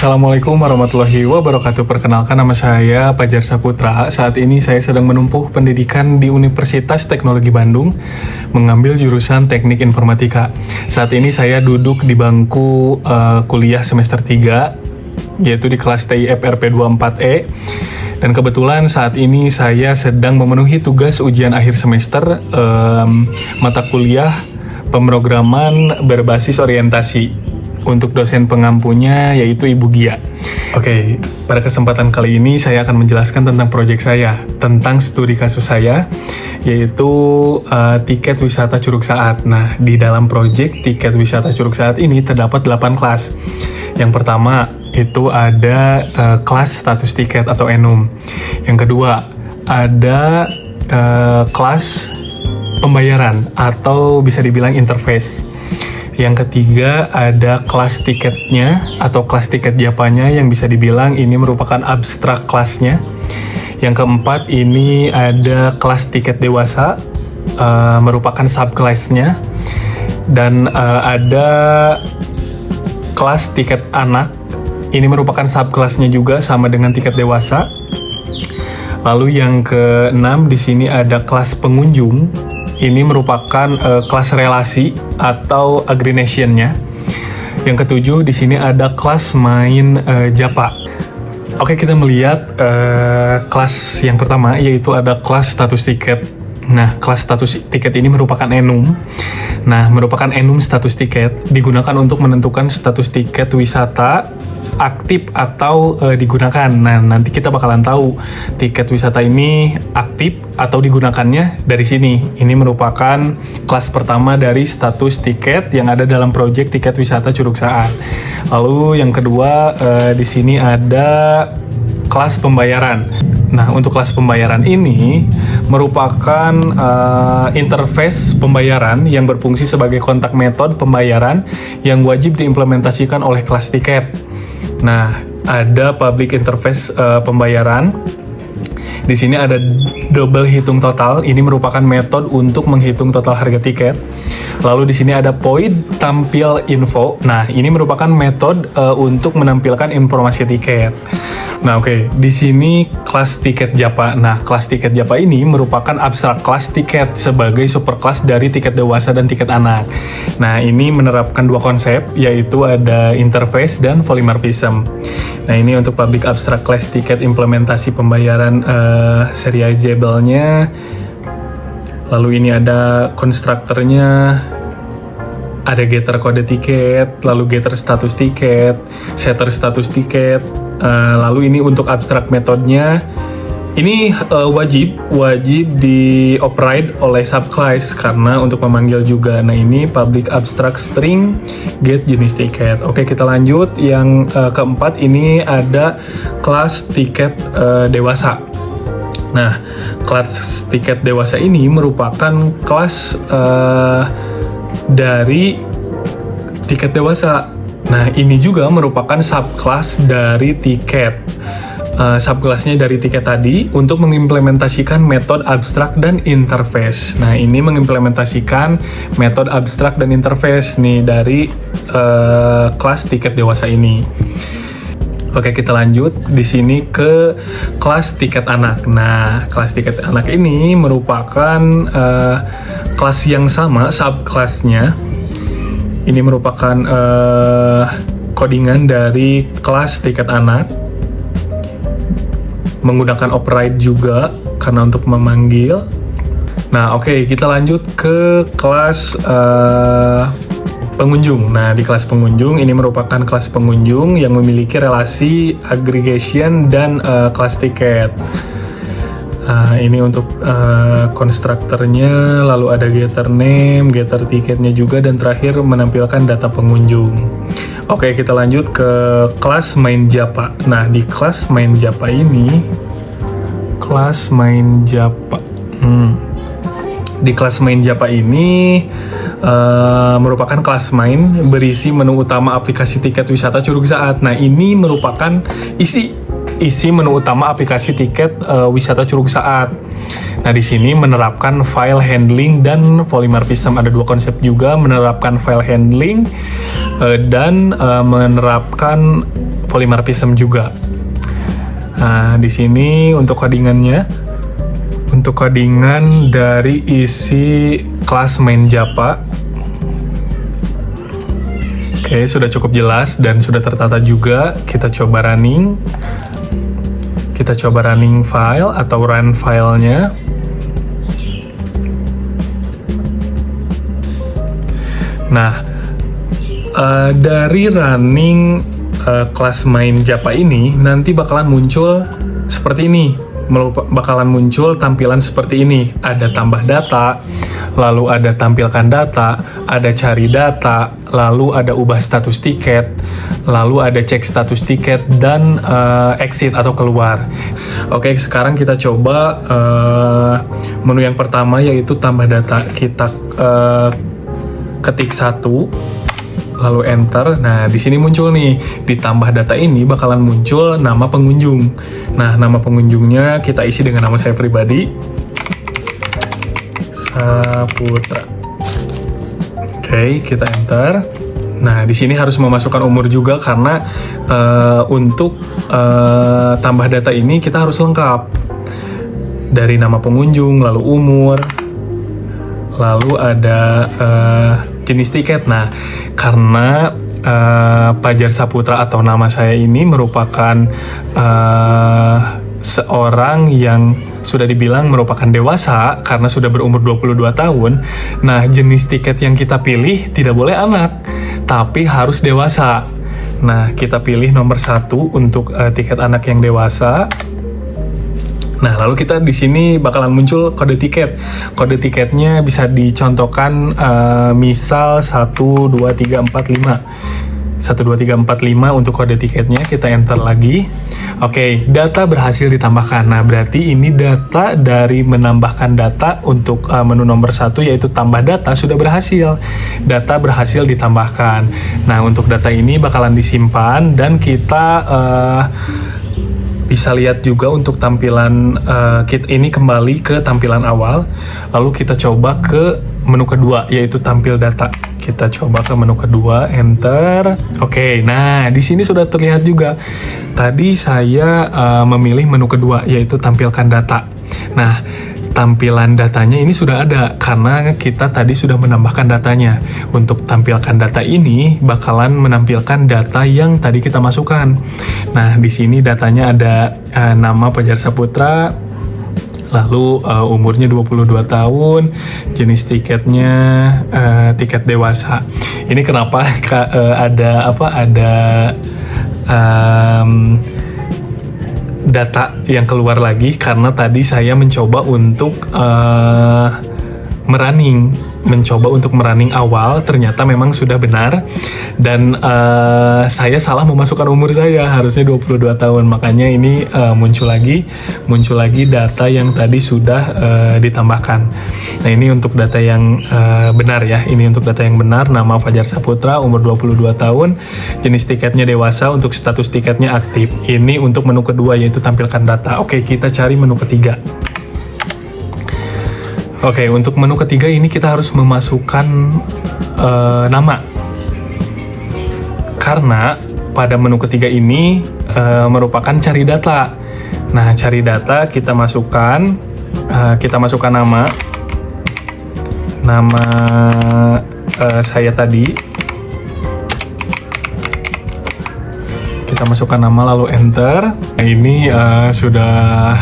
Assalamualaikum warahmatullahi wabarakatuh. Perkenalkan, nama saya Fajar Saputra. Saat ini saya sedang menempuh pendidikan di Universitas Teknologi Bandung, mengambil jurusan Teknik Informatika. Saat ini saya duduk di bangku kuliah semester 3, yaitu di kelas TIF-RP 24E. Dan kebetulan saat ini saya sedang memenuhi tugas ujian akhir semester mata kuliah pemrograman berbasis orientasi. Untuk dosen pengampunya yaitu Ibu Gia. Oke, pada kesempatan kali ini saya akan menjelaskan tentang proyek saya, tentang studi kasus saya, yaitu tiket wisata Curug Saat. Nah, di dalam proyek tiket wisata Curug Saat ini terdapat 8 kelas. Yang pertama, itu ada kelas status tiket atau enum. Yang kedua, ada kelas pembayaran atau bisa dibilang interface. Yang ketiga, ada kelas tiketnya atau kelas tiket Japanya yang bisa dibilang ini merupakan abstrak kelasnya. Yang keempat, ini ada kelas tiket dewasa, merupakan subkelasnya. Dan ada kelas tiket anak, ini merupakan subkelasnya juga sama dengan tiket dewasa. Lalu yang keenam, di sini ada kelas pengunjung. Ini merupakan kelas relasi atau aggregation-nya. Yang ketujuh, di sini ada kelas main Japa. Oke, kita melihat kelas yang pertama, yaitu ada kelas status tiket. Nah, kelas status tiket ini merupakan enum. Nah, merupakan enum status tiket digunakan untuk menentukan status tiket wisata aktif atau digunakan. Nah, nanti kita bakalan tahu tiket wisata ini aktif atau digunakannya dari sini. Ini merupakan kelas pertama dari status tiket yang ada dalam proyek tiket wisata Curug Saat. Lalu yang kedua, di sini ada kelas pembayaran. Nah, untuk kelas pembayaran ini merupakan interface pembayaran yang berfungsi sebagai kontak metode pembayaran yang wajib diimplementasikan oleh kelas tiket. Nah, ada public interface pembayaran. Di sini ada double hitung total. Ini merupakan metode untuk menghitung total harga tiket. Lalu di sini ada point tampil info. Nah, ini merupakan metode untuk menampilkan informasi tiket. Nah, oke. Di sini kelas tiket Japa. Nah, kelas tiket Japa ini merupakan abstrak kelas tiket sebagai superkelas dari tiket dewasa dan tiket anak. Nah, ini menerapkan dua konsep, yaitu ada interface dan polymorphism. Nah, ini untuk public abstract class tiket implementasi pembayaran serializable-nya. Lalu ini ada konstruktornya, ada getter kode tiket, lalu getter status tiket, setter status tiket. Lalu ini untuk abstrak metodenya, ini wajib di override oleh subclass karena untuk memanggil juga. Nah, ini public abstract string get jenis tiket. Oke, kita lanjut. Yang keempat, ini ada kelas tiket dewasa. Nah, kelas tiket dewasa ini merupakan kelas dari tiket dewasa. Nah, ini juga merupakan subclass dari tiket. Subclassnya dari tiket tadi untuk mengimplementasikan metode abstrak dan interface. Nah, ini mengimplementasikan metode abstrak dan interface nih dari kelas tiket dewasa ini. Oke, kita lanjut di sini ke kelas tiket anak. Nah, kelas tiket anak ini merupakan kelas yang sama subclassnya. Ini merupakan codingan dari kelas tiket anak, menggunakan override juga karena untuk memanggil. Nah, oke, kita lanjut ke kelas pengunjung. Nah, di kelas pengunjung ini merupakan kelas pengunjung yang memiliki relasi aggregation dan kelas tiket. Ini untuk konstruktornya, lalu ada getter name, getter tiketnya juga, dan terakhir menampilkan data pengunjung. Oke, kita lanjut ke kelas main Japa. Nah, di kelas main Japa ini, di kelas main Japa ini merupakan kelas main berisi menu utama aplikasi tiket wisata Curug Saat. Nah, ini merupakan isi menu utama aplikasi tiket wisata Curug Saat. Nah, di sini menerapkan file handling dan polymorphism. Ada dua konsep juga, menerapkan file handling dan menerapkan polymorphism juga. Nah, di sini untuk codingannya, untuk codingan dari isi kelas main Japa. Oke, sudah cukup jelas dan sudah tertata juga. Kita coba running. Kita coba running file atau run filenya. Nah, dari running kelas main Japa ini nanti bakalan muncul seperti ini. Bakalan muncul tampilan seperti ini. Ada tambah data, lalu ada tampilkan data, ada cari data, lalu ada ubah status tiket, lalu ada cek status tiket, dan exit atau keluar. Oke, sekarang kita coba menu yang pertama, yaitu tambah data. Kita ketik 1, lalu enter. Nah, di sini muncul nih, ditambah data ini bakalan muncul nama pengunjung. Nah, nama pengunjungnya kita isi dengan nama saya pribadi, Saputra. Oke, kita enter. Nah, di sini harus memasukkan umur juga karena untuk tambah data ini kita harus lengkap. Dari nama pengunjung, lalu umur, lalu ada jenis tiket. Nah, karena Pajar Saputra atau nama saya ini merupakan seorang yang sudah dibilang merupakan dewasa karena sudah berumur 22 tahun. Nah, jenis tiket yang kita pilih tidak boleh anak, tapi harus dewasa. Nah, kita pilih nomor 1 untuk tiket anak yang dewasa. Nah, lalu kita di sini bakalan muncul kode tiket. Kode tiketnya bisa dicontohkan misal 12345. 12345 untuk kode tiketnya, kita enter lagi. Oke, data berhasil ditambahkan. Nah, berarti ini data dari menambahkan data untuk menu nomor 1, yaitu tambah data, sudah berhasil. Data berhasil ditambahkan. Nah, untuk data ini bakalan disimpan dan kita bisa lihat juga untuk tampilan kit ini kembali ke tampilan awal. Lalu kita coba ke menu kedua, yaitu tampil data. Kita coba ke menu kedua, enter. Oke, nah di sini sudah terlihat juga. Tadi saya memilih menu kedua, yaitu tampilkan data. Nah, tampilan datanya ini sudah ada karena kita tadi sudah menambahkan datanya. Untuk tampilkan data ini bakalan menampilkan data yang tadi kita masukkan. Nah, di sini datanya ada nama Pajar Saputra, lalu umurnya 22 tahun, jenis tiketnya tiket dewasa. Ini kenapa ada data yang keluar lagi, karena tadi saya mencoba untuk merunning awal, ternyata memang sudah benar, dan saya salah memasukkan umur saya, harusnya 22 tahun, makanya ini muncul lagi data yang tadi sudah ditambahkan. Nah, ini untuk data yang benar ya, ini untuk data yang benar, nama Fajar Saputra, umur 22 tahun, jenis tiketnya dewasa, untuk status tiketnya aktif. Ini untuk menu kedua, yaitu tampilkan data. Oke, kita cari menu ketiga. Oke, untuk menu ketiga ini kita harus memasukkan nama. Karena pada menu ketiga ini merupakan cari data. Nah, cari data kita masukkan nama saya tadi. Kita masukkan nama lalu enter. Nah, ini sudah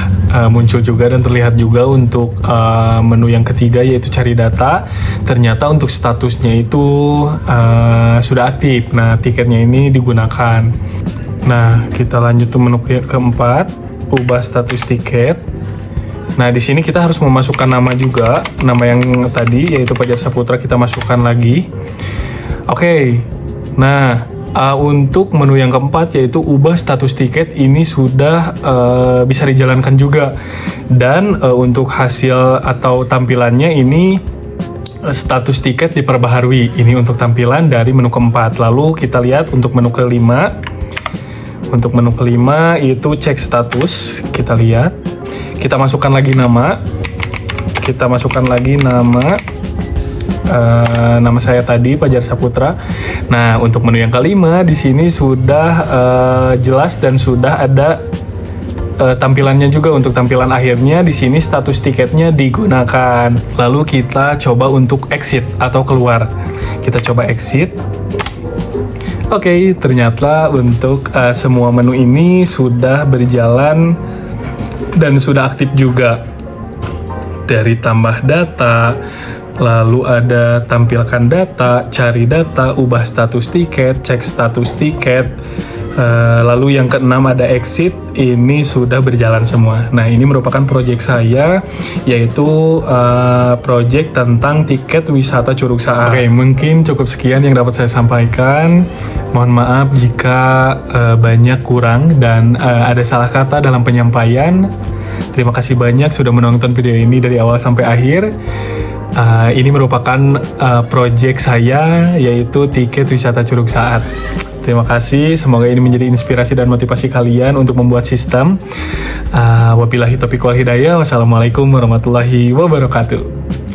muncul juga dan terlihat juga untuk menu yang ketiga, yaitu cari data. Ternyata untuk statusnya itu sudah aktif. Nah, tiketnya ini digunakan. Nah, kita lanjut ke menu keempat, ubah status tiket. Nah, di sini kita harus memasukkan nama juga, nama yang tadi yaitu Pajar Saputra kita masukkan lagi. Oke. Nah, untuk menu yang keempat yaitu ubah status tiket, ini sudah bisa dijalankan juga. Dan untuk hasil atau tampilannya ini status tiket diperbaharui. Ini untuk tampilan dari menu keempat. Lalu kita lihat untuk menu kelima. Untuk menu kelima itu cek status. Kita lihat. Kita masukkan lagi nama. nama saya tadi Fajar Saputra. Nah, untuk menu yang kelima di sini sudah jelas dan sudah ada tampilannya juga. Untuk tampilan akhirnya di sini status tiketnya digunakan. Lalu kita coba untuk exit atau keluar. Kita coba exit. Oke, ternyata untuk semua menu ini sudah berjalan dan sudah aktif juga. Dari tambah data, lalu ada tampilkan data, cari data, ubah status tiket, cek status tiket. Lalu yang keenam ada exit, ini sudah berjalan semua. Nah, ini merupakan project saya, yaitu project tentang tiket wisata Curug Saat. Oke, mungkin cukup sekian yang dapat saya sampaikan. Mohon maaf jika banyak kurang dan ada salah kata dalam penyampaian. Terima kasih banyak sudah menonton video ini dari awal sampai akhir. Ini merupakan project saya, yaitu tiket wisata Curug Saat. Terima kasih, semoga ini menjadi inspirasi dan motivasi kalian untuk membuat sistem. Wabillahi taufiq wal hidayah. Wassalamualaikum warahmatullahi wabarakatuh.